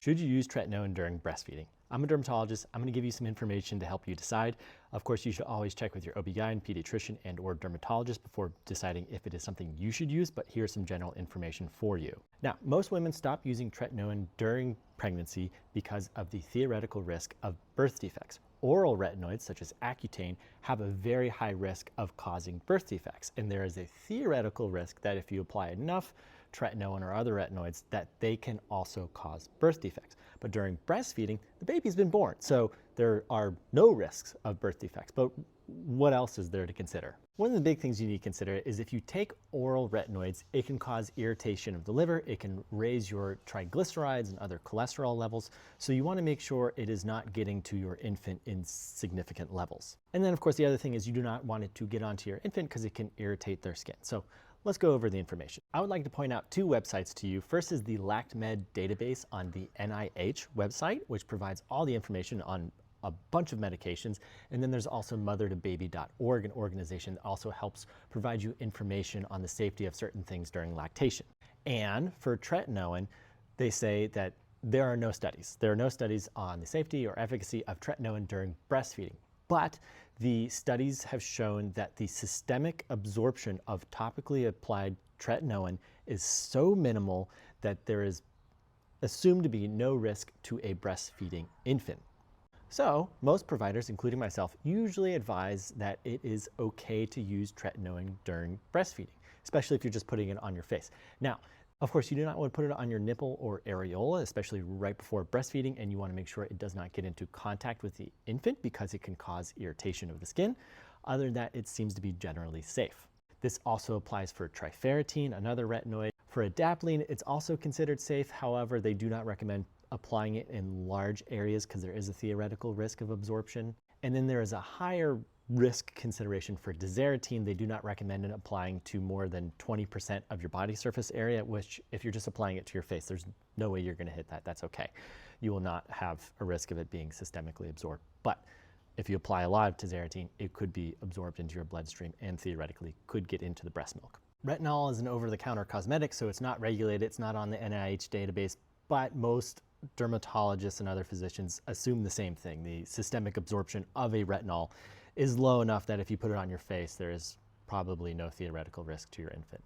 Should you use tretinoin during breastfeeding? I'm a dermatologist. I'm going to give you some information to help you decide. Of course, you should always check with your OB-GYN, pediatrician, and/or dermatologist before deciding if it is something you should use, but here's some general information for you. Now, most women stop using tretinoin during pregnancy because of the theoretical risk of birth defects. Oral retinoids, such as Accutane, have a very high risk of causing birth defects, and there is a theoretical risk that if you apply enough tretinoin or other retinoids, that they can also cause birth defects. But during breastfeeding, the baby's been born, so there are no risks of birth defects. But what else is there to consider? One of the big things you need to consider is if you take oral retinoids, it can cause irritation of the liver, it can raise your triglycerides and other cholesterol levels, so you want to make sure it is not getting to your infant in significant levels. And then of course the other thing is you do not want it to get onto your infant because it can irritate their skin. So let's go over the information. I would like to point out two websites to you. First is the LactMed database on the NIH website, which provides all the information on a bunch of medications. And then there's also mothertobaby.org, an organization that also helps provide you information on the safety of certain things during lactation. And for tretinoin, they say that there are no studies. There are no studies on the safety or efficacy of tretinoin during breastfeeding. But the studies have shown that the systemic absorption of topically applied tretinoin is so minimal that there is assumed to be no risk to a breastfeeding infant. So most providers, including myself, usually advise that it is okay to use tretinoin during breastfeeding, especially if you're just putting it on your face. Now, of course, you do not want to put it on your nipple or areola, especially right before breastfeeding, and you want to make sure it does not get into contact with the infant because it can cause irritation of the skin. Other than that, it seems to be generally safe. This also applies for trifarotene, another retinoid. For adapalene, it's also considered safe. However, they do not recommend applying it in large areas because there is a theoretical risk of absorption. And then there is a higher risk consideration for dessertine. They do not recommend it applying to more than 20% of your body surface area, which if you're just applying it to your face, there's no way you're going to hit that. That's okay. You will not have a risk of it being systemically absorbed. But if you apply a lot of tazarotene, it could be absorbed into your bloodstream and theoretically could get into the breast milk. Retinol is an over-the-counter cosmetic, so it's not regulated. It's not on the NIH database, but most dermatologists and other physicians assume the same thing. The systemic absorption of a retinol is low enough that if you put it on your face, there is probably no theoretical risk to your infant.